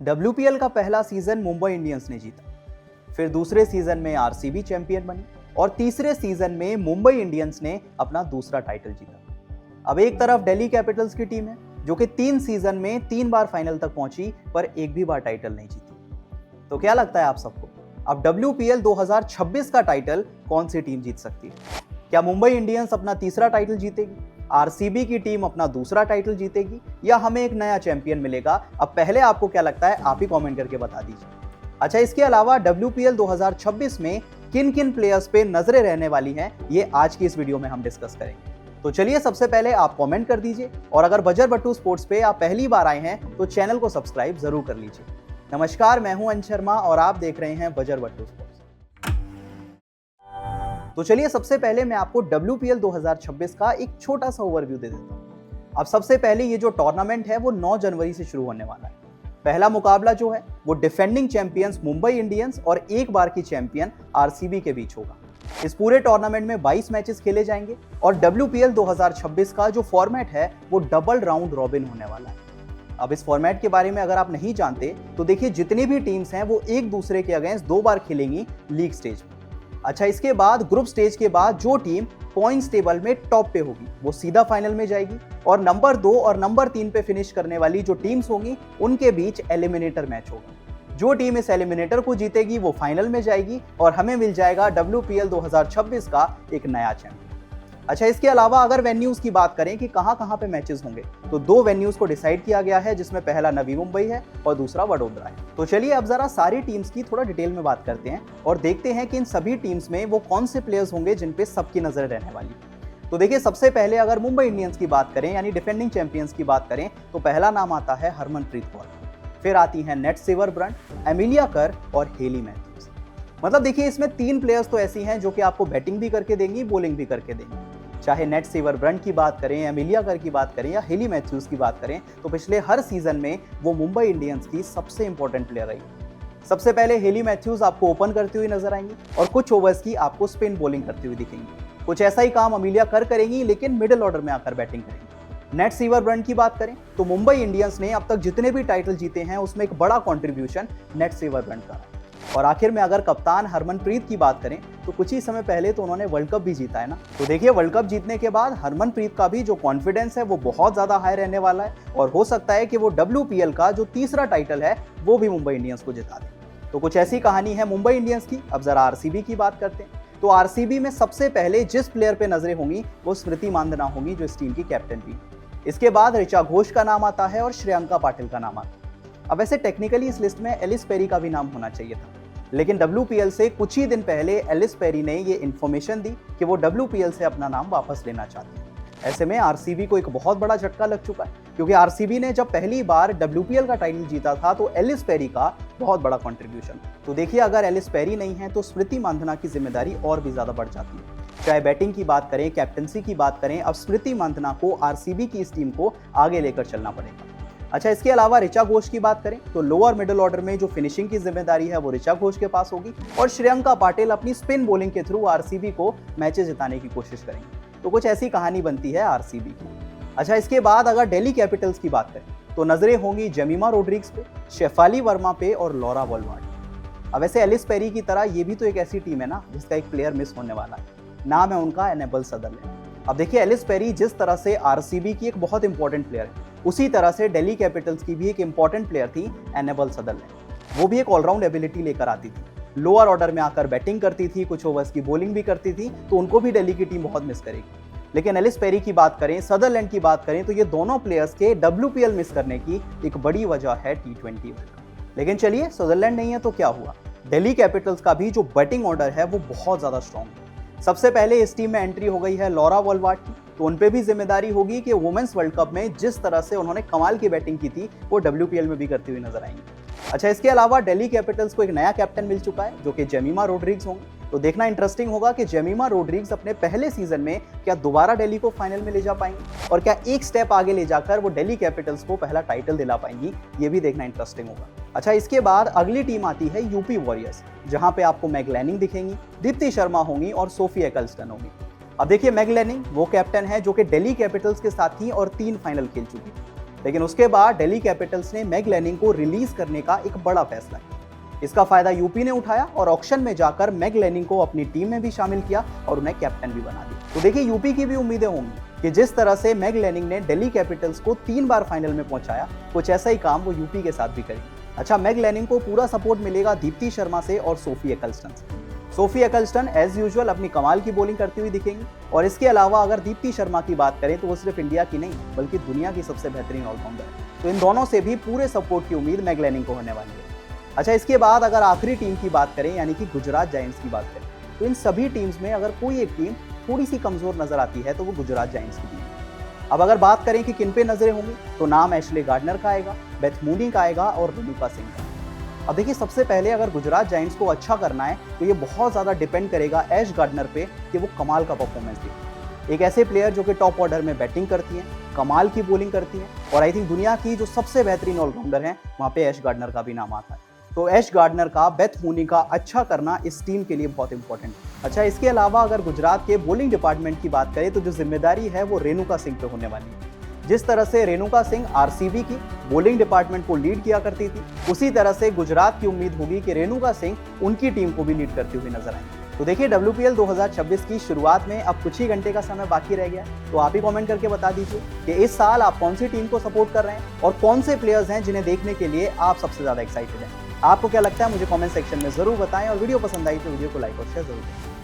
WPL का पहला season Mumbai Indians ने जीता, फिर दूसरे सीजन में आरसीबी चैंपियन बनी और तीसरे सीजन में मुंबई इंडियंस ने अपना दूसरा टाइटल जीता। अब एक तरफ दिल्ली कैपिटल्स की टीम है जो कि 3 सीजन में 3 बार फाइनल तक पहुंची पर एक भी बार टाइटल नहीं जीती। तो क्या लगता है आप सबको, अब WPL 2026 का टाइटल कौन सी टीम जीत सकती है? क्या मुंबई इंडियंस अपना तीसरा टाइटल जीतेगी, आरसीबी की टीम अपना दूसरा टाइटल जीतेगी या हमें एक नया चैंपियन मिलेगा? अब पहले आपको क्या लगता है आप ही कमेंट करके बता दीजिए। अच्छा, इसके अलावा WPL 2026 में किन किन प्लेयर्स पे नजरें रहने वाली हैं, ये आज की इस वीडियो में हम डिस्कस करेंगे। तो चलिए, सबसे पहले आप कमेंट कर दीजिए और अगर बजर बट्टू स्पोर्ट्स पे आप पहली बार आए हैं तो चैनल को सब्सक्राइब जरूर कर लीजिए। नमस्कार, मैं हूं अंश शर्मा और आप देख रहे हैं बजर बट्टू स्पोर्ट्स। तो चलिए, सबसे पहले मैं आपको WPL 2026 का एक छोटा सा ओवरव्यू दे देता हूं। अब सबसे पहले ये जो टूर्नामेंट है वो 9 जनवरी से शुरू होने वाला है। पहला मुकाबला जो है वो डिफेंडिंग चैंपियंस मुंबई इंडियंस और एक बार की चैंपियन आरसीबी के बीच होगा। इस पूरे टूर्नामेंट में 22 मैचेस खेले जाएंगे और WPL 2026 का जो फॉर्मेट है वो डबल राउंड रॉबिन होने वाला है। अब इस फॉर्मेट के बारे में अगर आप नहीं जानते तो देखिए, जितनी भी टीम्स हैं वो एक दूसरे के अगेंस्ट 2 बार खेलेंगी लीग स्टेज में। अच्छा, इसके बाद ग्रुप स्टेज के बाद जो टीम पॉइंट्स टेबल में टॉप पे होगी वो सीधा फाइनल में जाएगी और नंबर 2 और नंबर 3 पे फिनिश करने वाली जो टीम्स होंगी उनके बीच एलिमिनेटर मैच होगा। जो टीम इस एलिमिनेटर को जीतेगी वो फाइनल में जाएगी और हमें मिल जाएगा WPL 2026 का एक नया चैंपियन। अच्छा, इसके अलावा अगर वेन्यूज की बात करें कि कहां पे मैचेस होंगे, तो 2 वेन्यूज को डिसाइड किया गया है, जिसमें पहला नवी मुंबई है और दूसरा वडोदरा है। तो चलिए, अब जरा सारी टीम्स की थोड़ा डिटेल में बात करते हैं और देखते हैं कि इन सभी टीम्स में वो कौन से प्लेयर्स होंगे जिन पे सबकी नजर रहने वाली है। तो देखिए, सबसे पहले अगर मुंबई इंडियंस की बात करें यानी डिफेंडिंग चैंपियंस की बात करें तो पहला नाम आता है हरमनप्रीत कौर, फिर आती हैं नेट सेवर ब्रंट, एमिलिया कर और हेली मैथ्यूज। मतलब देखिए, इसमें 3 प्लेयर्स तो ऐसी हैं जो कि आपको बैटिंग भी करके देंगी, बॉलिंग भी करके देंगी। चाहे नेट सेवर ब्रंट की बात करें, एमिलिया कर की बात करें या हेली मैथ्यूज की बात करें, तो पिछले हर सीजन में वो मुंबई इंडियंस की सबसे इंपॉर्टेंट प्लेयर रही। सबसे पहले हेली मैथ्यूज आपको ओपन करती हुई नजर आएंगी और कुछ ओवर्स की आपको स्पिन बॉलिंग करती हुई दिखेंगी। कुछ ऐसा ही काम एमिलिया कर करेंगी, लेकिन मिडिल ऑर्डर में आकर बैटिंग करेंगी। नेट सेवर ब्रंट की बात करें तो मुंबई इंडियंस ने अब तक जितने भी टाइटल जीते हैं उसमें एक बड़ा कॉन्ट्रीब्यूशन नेट सेवर ब्रंट का है। और आखिर में अगर कप्तान हरमनप्रीत की बात करें तो कुछ ही समय पहले तो उन्होंने वर्ल्ड कप भी जीता है ना। तो देखिए, वर्ल्ड कप जीतने के बाद हरमनप्रीत का भी जो कॉन्फिडेंस है वो बहुत ज्यादा हाई रहने वाला है और हो सकता है कि वो WPL का जो तीसरा टाइटल है वो भी मुंबई इंडियंस को जिता दे। तो कुछ ऐसी कहानी है मुंबई इंडियंस की। अब जरा आरसीबी की बात करते हैं। तो आरसीबी में सबसे पहले जिस प्लेयर पे नजरें होंगी वो स्मृति मांदना होंगी, जो इस टीम की कैप्टन भी। इसके बाद ऋचा घोष का नाम आता है और श्रेयंका पाटिल का नाम आता है। अब वैसे टेक्निकली इस लिस्ट में एलिस पेरी का भी नाम होना चाहिए था, लेकिन WPL से कुछ ही दिन पहले एलिस पेरी ने ये इन्फॉर्मेशन दी कि वो WPL से अपना नाम वापस लेना चाहते हैं। ऐसे में आरसीबी को एक बहुत बड़ा झटका लग चुका है, क्योंकि आरसीबी ने जब पहली बार WPL का टाइटल जीता था तो एलिस पेरी का बहुत बड़ा कंट्रीब्यूशन। तो देखिए, अगर एलिस पेरी नहीं है तो स्मृति मांधना की जिम्मेदारी और भी ज्यादा बढ़ जाती है। चाहे बैटिंग की बात करें, कैप्टनसी की बात करें, अब स्मृति मांधना को आरसीबी की इस टीम को आगे लेकर चलना पड़ेगा। अच्छा, इसके अलावा ऋचा घोष की बात करें तो लोअर मिडिल ऑर्डर में जो फिनिशिंग की जिम्मेदारी है वो ऋचा घोष के पास होगी और श्रेयंका पाटिल अपनी स्पिन बॉलिंग के थ्रू आरसीबी को मैचेस जिताने की कोशिश करेंगे। तो कुछ ऐसी कहानी बनती है आरसीबी की। अच्छा, इसके बाद अगर दिल्ली कैपिटल्स की बात करें तो नजरें होंगी जेमिमा रोड्रिग्स पे, शेफाली वर्मा पे और लॉरा वॉलवर्ड। अब वैसे एलिस पेरी की तरह ये भी तो एक ऐसी टीम है ना जिसका एक प्लेयर मिस होने वाला है, नाम है उनका एनेबल सदरलैंड। अब देखिए, एलिस पेरी जिस तरह से आरसीबी की एक बहुत इंपॉर्टेंट प्लेयर है, उसी तरह से दिल्ली कैपिटल्स की भी एक इंपॉर्टेंट प्लेयर थी एनेबल सदरलैंड। वो भी एक ऑलराउंड एबिलिटी लेकर आती थी, लोअर ऑर्डर में आकर बैटिंग करती थी, कुछ ओवर्स की बॉलिंग भी करती थी, तो उनको भी दिल्ली की टीम बहुत मिस करेगी। लेकिन एलिस पेरी की बात करें, सदरलैंड की बात करें, तो ये दोनों प्लेयर्स के WPL मिस करने की एक बड़ी वजह है T20 वर्ल्ड कप। लेकिन चलिए, सदरलैंड नहीं है तो क्या हुआ, दिल्ली कैपिटल्स का भी जो बैटिंग ऑर्डर है वो बहुत ज्यादा स्ट्रॉन्ग है। सबसे पहले इस टीम में एंट्री हो गई है लॉरा वॉलवर्ड की, तो उन पे भी जिम्मेदारी होगी कि वुमेन्स वर्ल्ड कप में जिस तरह से उन्होंने कमाल की बैटिंग की थी वो WPL में भी करती हुई नजर आएंगी। अच्छा, इसके अलावा दिल्ली कैपिटल्स को एक नया कैप्टन मिल चुका है जो कि जेमिमा रोड्रिग्स होंगे। तो देखना इंटरेस्टिंग होगा कि जेमिमा रोड्रिग्स अपने पहले सीजन में क्या दोबारा दिल्ली को फाइनल में ले जा पाएंगी और क्या एक स्टेप आगे ले जाकर वो दिल्ली कैपिटल्स को पहला टाइटल दिला पाएंगी, ये भी देखना इंटरेस्टिंग होगा। अच्छा, इसके बाद अगली टीम आती है यूपी वॉरियर्स, जहां पे आपको मैग लैनिंग दिखेंगी, दीप्ति शर्मा होंगी और सोफी एकल्स्टन होंगी। अब देखिए, मैग लैनिंग वो कैप्टन है जो कि दिल्ली कैपिटल्स के साथ थी और 3 फाइनल खेल चुकी। लेकिन उसके बाद दिल्ली कैपिटल्स ने मैग लैनिंग को रिलीज करने का एक बड़ा फैसला किया। इसका फायदा यूपी ने उठाया और ऑक्शन में जाकर मैग लैनिंग को अपनी टीम में भी शामिल किया और उन्हें कैप्टन भी बना दिया। तो देखिए यूपी की भी उम्मीदें होंगी कि जिस तरह से मैग लैनिंग ने दिल्ली कैपिटल्स को 3 बार फाइनल में पहुंचाया, कुछ ऐसा ही काम वो यूपी के साथ भी करेंगे। अच्छा, मैग लैनिंग को पूरा सपोर्ट मिलेगा दीप्ति शर्मा से और सोफी एक्लस्टन से। सोफी एक्लस्टन एज यूजुअल अपनी कमाल की बॉलिंग करती हुई दिखेंगी और इसके अलावा अगर दीप्ति शर्मा की बात करें तो वो सिर्फ इंडिया की नहीं बल्कि दुनिया की सबसे बेहतरीन ऑलराउंडर है। तो इन दोनों से भी पूरे सपोर्ट की उम्मीद मैग लैनिंग को होने वाली है। अच्छा, इसके बाद अगर आखिरी टीम की बात करें यानी कि गुजरात जायंट्स की बात करें तो इन सभी टीम्स में अगर कोई एक टीम थोड़ी सी कमजोर नजर आती है तो वो गुजरात जायंट्स की टीम है। अब अगर बात करें कि किन पे नजरें होंगी तो नाम एशले गार्डनर का आएगा, बेथ मूनी का आएगा और रेणुका सिंह का। अब देखिए, सबसे पहले अगर गुजरात जायंट्स को अच्छा करना है तो ये बहुत ज़्यादा डिपेंड करेगा ऐश गार्डनर पे कि वो कमाल का परफॉर्मेंस दे। एक ऐसे प्लेयर जो कि टॉप ऑर्डर में बैटिंग करती हैं, कमाल की बॉलिंग करती हैं और आई थिंक दुनिया की जो सबसे बेहतरीन ऑलराउंडर हैं वहाँ पे ऐश गार्डनर का भी नाम आता है। तो ऐश गार्डनर का, बेथ मूनी का अच्छा करना इस टीम के लिए बहुत इंपॉर्टेंट है। अच्छा, इसके अलावा अगर गुजरात के बॉलिंग डिपार्टमेंट की बात करें तो जो जिम्मेदारी है वो रेणुका सिंह पे होने वाली है। जिस तरह से रेणुका सिंह आरसीबी की बॉलिंग डिपार्टमेंट को लीड किया करती थी, उसी तरह से गुजरात की उम्मीद होगी कि रेणुका सिंह उनकी टीम को भी लीड करती हुई नजर आएंगे। तो देखिए, WPL 2026 की शुरुआत में अब कुछ ही घंटे का समय बाकी रह गया है, तो आप ही कमेंट करके बता दीजिए कि इस साल आप कौन सी टीम को सपोर्ट कर रहे हैं और कौन से प्लेयर्स हैं जिन्हें देखने के लिए आप सबसे ज्यादा एक्साइटेड हैं। आपको क्या लगता है मुझे कमेंट सेक्शन में जरूर बताएं और वीडियो पसंद आई तो वीडियो को लाइक और शेयर जरूर करें।